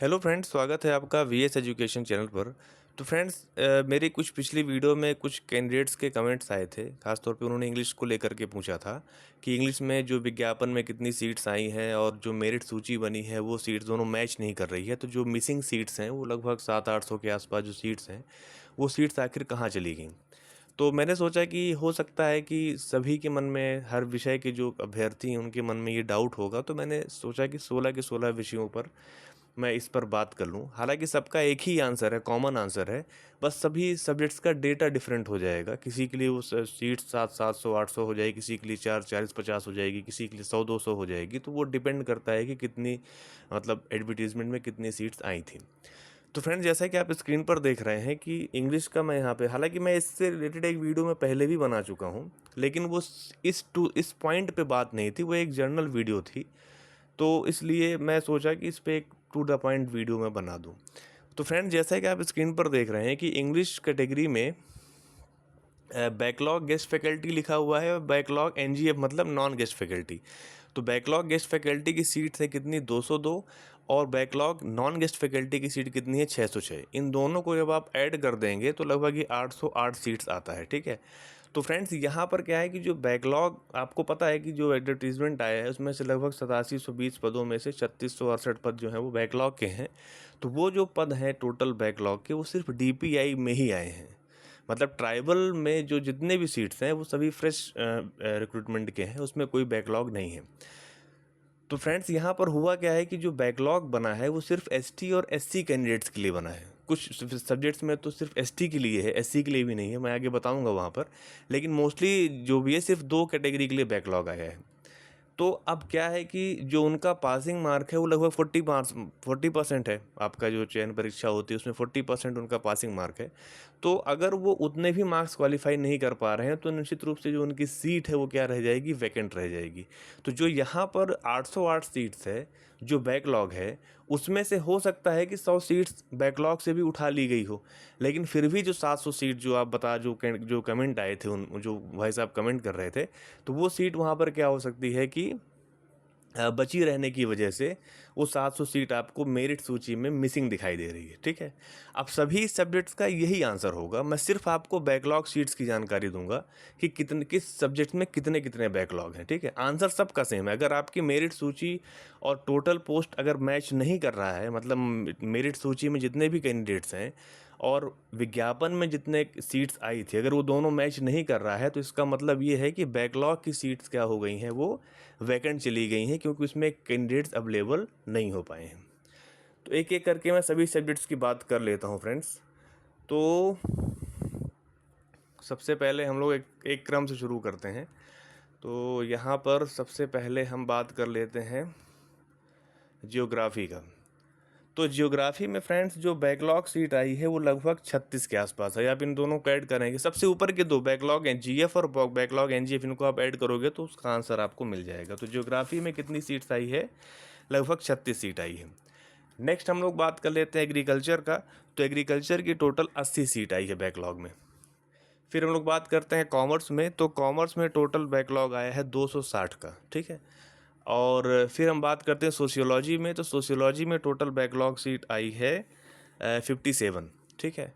Hello friends, स्वागत है आपका वीएस एजुकेशन चैनल पर। तो फ्रेंड्स, मेरी कुछ पिछली वीडियो में कुछ कैंडिडेट्स के कमेंट्स आए थे। खासतौर पे उन्होंने इंग्लिश को लेकर के पूछा था कि इंग्लिश में जो विज्ञापन में कितनी सीट्स आई हैं और जो मेरिट सूची बनी है वो सीट्स दोनों मैच नहीं कर रही है। तो जो मिसिंग सीट्स हैं वो लगभग 700-800 के आसपास जो सीट्स हैं वो सीट्स आखिर कहाँ चली गई। तो मैंने सोचा कि हो सकता है कि सभी के मन में, हर विषय के जो अभ्यर्थी हैं उनके मन में ये डाउट होगा। तो मैंने सोचा कि 16 के 16 विषयों पर मैं इस पर बात कर लूँ। हालांकि सबका एक ही आंसर है, कॉमन आंसर है, बस सभी सब्जेक्ट्स का डेटा डिफरेंट हो जाएगा। किसी के लिए वो सीट्स 700-800 हो जाएगी, किसी के लिए 440-50 हो जाएगी, किसी के लिए 100-200 हो जाएगी। तो वो डिपेंड करता है कि कितनी, मतलब एडवर्टीजमेंट में कितनी सीट्स आई थी। तो फ्रेंड्स, जैसा कि आप स्क्रीन पर देख रहे हैं कि इंग्लिश का मैं यहाँ पे, हालांकि मैं इससे रिलेटेड एक वीडियो में पहले भी बना चुका हूँ, लेकिन वो इस पॉइंट पे बात नहीं थी, वो एक जर्नल वीडियो थी। तो इसलिए मैं सोचा कि इस पे एक टू द पॉइंट वीडियो मैं बना दूं। तो फ्रेंड्स, जैसा कि आप स्क्रीन पर देख रहे हैं कि इंग्लिश कैटेगरी में बैकलॉग गेस्ट फैकल्टी लिखा हुआ है और बैकलॉग एनजीएफ मतलब नॉन गेस्ट फैकल्टी। तो बैकलॉग गेस्ट फैकल्टी की सीट है कितनी, 202, और बैकलॉग नॉन गेस्ट फैकल्टी की सीट कितनी है, 606। इन दोनों को जब आप ऐड कर देंगे तो लगभग ये 808 सीट्स आता है। ठीक है। तो फ्रेंड्स, यहाँ पर क्या है कि जो बैकलॉग, आपको पता है कि जो एडवर्टीजमेंट आया है उसमें से लगभग 8720 पदों में से 3668 पद जो हैं वो बैकलॉग के हैं। तो वो जो पद हैं टोटल बैकलॉग के, वो सिर्फ डीपीआई में ही आए हैं। मतलब ट्राइबल में जो जितने भी सीट्स हैं वो सभी फ्रेश रिक्रूटमेंट के हैं, उसमें कोई बैकलॉग नहीं है। तो फ्रेंड्स, यहाँ पर हुआ क्या है कि जो बैकलॉग बना है वो सिर्फ एसटी और एससी कैंडिडेट्स के लिए बना है। कुछ सब्जेक्ट्स में तो सिर्फ एसटी के लिए है, एससी के लिए भी नहीं है, मैं आगे बताऊंगा वहाँ पर। लेकिन मोस्टली जो भी है सिर्फ दो कैटेगरी के लिए बैकलॉग आया है। तो अब क्या है कि जो उनका पासिंग मार्क है वो लगभग 40% है। आपका जो चयन परीक्षा होती है उसमें 40% उनका पासिंग मार्क है। तो अगर वो उतने भी मार्क्स क्वालिफाई नहीं कर पा रहे हैं तो निश्चित रूप से जो उनकी सीट है वो क्या रह जाएगी, वैकेंट रह जाएगी। तो जो यहाँ पर 808 सीट्स है जो बैकलॉग है, उसमें से हो सकता है कि 100 सीट्स बैकलॉग से भी उठा ली गई हो। लेकिन फिर भी जो 700 सीट जो आप बता, जो कमेंट आए थे, उन जो भाई साहब कमेंट कर रहे थे, तो वो सीट वहाँ पर क्या हो सकती है कि बची रहने की वजह से वो 700 सीट आपको मेरिट सूची में मिसिंग दिखाई दे रही है। ठीक है। अब सभी सब्जेक्ट्स का यही आंसर होगा। मैं सिर्फ आपको बैकलॉग सीट्स की जानकारी दूंगा कि कितने, किस सब्जेक्ट में कितने कितने बैकलॉग हैं। ठीक है। आंसर सबका सेम है। अगर आपकी मेरिट सूची और टोटल पोस्ट अगर मैच नहीं कर रहा है, मतलब मेरिट सूची में जितने भी कैंडिडेट्स हैं और विज्ञापन में जितने सीट्स आई थी, अगर वो दोनों मैच नहीं कर रहा है, तो इसका मतलब ये है कि बैकलॉग की सीट्स क्या हो गई हैं, वो वैकेंट चली गई हैं, क्योंकि उसमें कैंडिडेट्स अवेलेबल नहीं हो पाए हैं। तो एक एक करके मैं सभी सब्जेक्ट्स की बात कर लेता हूँ फ्रेंड्स। तो सबसे पहले हम लोग एक क्रम से शुरू करते हैं। तो यहाँ पर सबसे पहले हम बात कर लेते हैं जियोग्राफी का। तो जियोग्राफी में फ्रेंड्स जो बैकलॉग सीट आई है वो लगभग 36 के आसपास है। आप इन दोनों को ऐड करेंगे, सबसे ऊपर के दो बैकलॉग हैं जीएफ और बैकलॉग एनजीएफ, इनको आप ऐड करोगे तो उसका आंसर आपको मिल जाएगा। तो जियोग्राफी में कितनी सीट्स आई है, लगभग 36 सीट आई है। नेक्स्ट हम लोग बात कर लेते हैं एग्रीकल्चर का। तो एग्रीकल्चर की टोटल 80 सीट आई है बैकलॉग में। फिर हम लोग बात करते हैं कॉमर्स में। तो कॉमर्स में टोटल बैकलॉग आया है 260 का। ठीक है। और फिर हम बात करते हैं सोशियोलॉजी में। तो सोशियोलॉजी में टोटल बैकलॉग सीट आई है 57। ठीक है।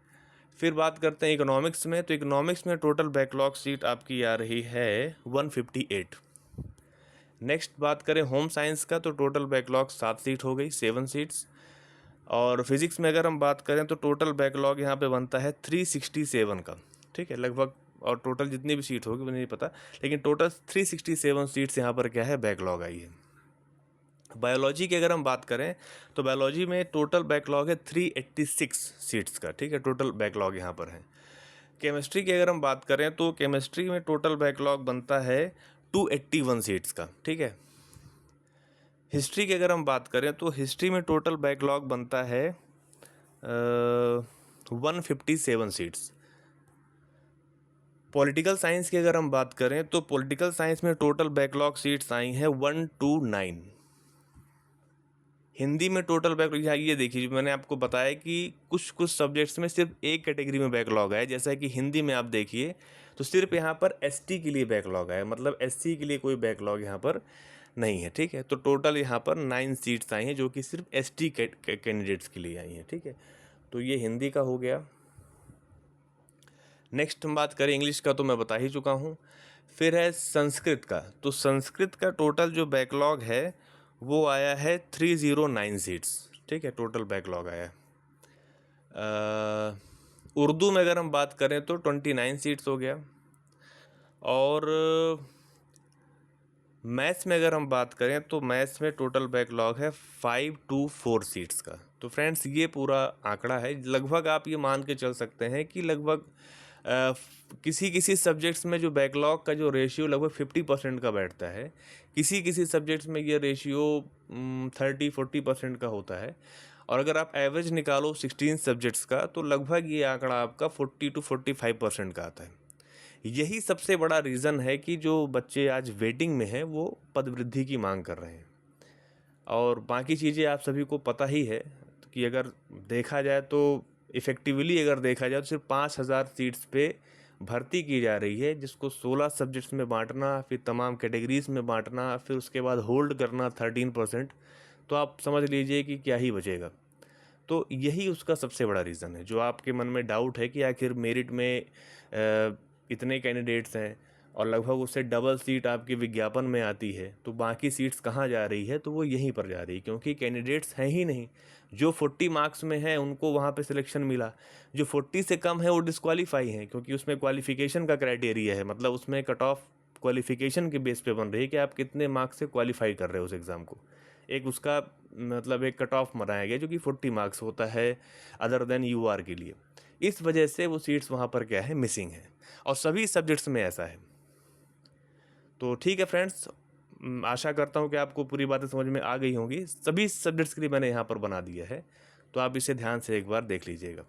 फिर बात करते हैं इकोनॉमिक्स में। तो इकोनॉमिक्स में टोटल बैकलॉग सीट आपकी आ रही है 158। नेक्स्ट बात करें होम साइंस का, तो टोटल बैकलॉग 7 सीट हो गई, 7 सीट्स। और फिजिक्स में अगर हम बात करें तो टोटल बैकलॉग यहाँ पे बनता है 367 का। ठीक है, लगभग। और टोटल जितनी भी सीट होगी मुझे नहीं पता, लेकिन टोटल 367 सीट्स यहाँ पर क्या है, बैकलॉग आई है। बायोलॉजी की अगर हम बात करें तो बायोलॉजी में टोटल बैकलॉग है 386 सीट्स का। ठीक है, टोटल बैकलॉग यहाँ पर है। केमिस्ट्री की अगर हम बात करें तो केमिस्ट्री में टोटल बैकलॉग बनता है 281 सीट्स का। ठीक है। हिस्ट्री की अगर हम बात करें तो हिस्ट्री में टोटल बैकलॉग बनता है 157 सीट्स। पॉलिटिकल साइंस की अगर हम बात करें तो पॉलिटिकल साइंस में टोटल बैकलॉग सीट्स आई हैं 129। हिंदी में टोटल बैकलॉग, यहाँ ये देखिए, मैंने आपको बताया कि कुछ कुछ सब्जेक्ट्स में सिर्फ एक कैटेगरी में बैकलॉग है। जैसा कि हिंदी में आप देखिए तो सिर्फ यहाँ पर एसटी के लिए बैकलॉग है, मतलब एससी के लिए कोई बैकलॉग यहाँ पर नहीं है, ठीक है। तो टोटल यहाँ पर 9 सीट्स आई हैं जो कि सिर्फ एसटी कैंडिडेट्स के लिए आई हैं, ठीक है। तो ये हिंदी का हो गया। नेक्स्ट हम बात करें इंग्लिश का, तो मैं बता ही चुका हूँ। फिर है संस्कृत का। तो संस्कृत का टोटल जो बैकलॉग है वो आया है 309 सीट्स, ठीक है, टोटल बैकलॉग आया है। उर्दू में अगर हम बात करें तो 29 सीट्स हो गया। और मैथ्स में अगर हम बात करें तो मैथ्स में टोटल बैकलॉग है 524 सीट्स का। तो फ्रेंड्स ये पूरा आंकड़ा है। लगभग आप ये मान के चल सकते हैं कि लगभग किसी किसी सब्जेक्ट्स में जो बैकलॉग का जो रेशियो लगभग 50% का बैठता है, किसी किसी सब्जेक्ट्स में ये रेशियो 30-40% का होता है। और अगर आप एवरेज निकालो 16 सब्जेक्ट्स का तो लगभग ये आंकड़ा आपका 40-45% का आता है। यही सबसे बड़ा रीज़न है कि जो बच्चे आज वेटिंग में हैं वो पदवृद्धि की मांग कर रहे हैं। और बाकी चीज़ें आप सभी को पता ही है कि अगर देखा जाए तो इफ़ेक्टिवली अगर देखा जाए तो सिर्फ 5,000 सीट्स पे भर्ती की जा रही है, जिसको 16 सब्जेक्ट्स में बांटना, फिर तमाम कैटेगरीज़ में बांटना, फिर उसके बाद होल्ड करना 13%। तो आप समझ लीजिए कि क्या ही बचेगा। तो यही उसका सबसे बड़ा रीज़न है। जो आपके मन में डाउट है कि आखिर मेरिट में इतने कैंडिडेट्स हैं और लगभग उससे डबल सीट आपके विज्ञापन में आती है, तो बाकी सीट्स कहाँ जा रही है, तो वो यहीं पर जा रही है, क्योंकि कैंडिडेट्स हैं ही नहीं। जो 40 मार्क्स में हैं उनको वहाँ पे सिलेक्शन मिला, जो 40 से कम है वो डिस्क्वालीफाई हैं, क्योंकि उसमें क्वालिफिकेशन का क्राइटेरिया है, मतलब उसमें कट ऑफ क्वालिफिकेशन के बेस पे बन रही है कि आप कितने मार्क्स से क्वालिफाई कर रहे हो उस एग्ज़ाम को। एक उसका मतलब एक कट ऑफ बनाया गया जो कि 40 मार्क्स होता है अदर देन यूआर के लिए। इस वजह से वो सीट्स वहाँ पर क्या है, मिसिंग है, और सभी सब्जेक्ट्स में ऐसा है। तो ठीक है फ्रेंड्स, आशा करता हूँ कि आपको पूरी बातें समझ में आ गई होंगी। सभी सब्जेक्ट्स के लिए मैंने यहाँ पर बना दिया है, तो आप इसे ध्यान से एक बार देख लीजिएगा।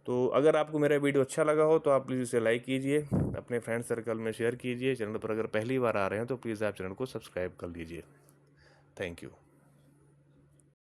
तो अगर आपको मेरा वीडियो अच्छा लगा हो तो आप प्लीज़ इसे लाइक कीजिए, अपने फ्रेंड सर्कल में शेयर कीजिए। चैनल पर अगर पहली बार आ रहे हैं तो प्लीज़ आप चैनल को सब्सक्राइब कर लीजिए। Thank you.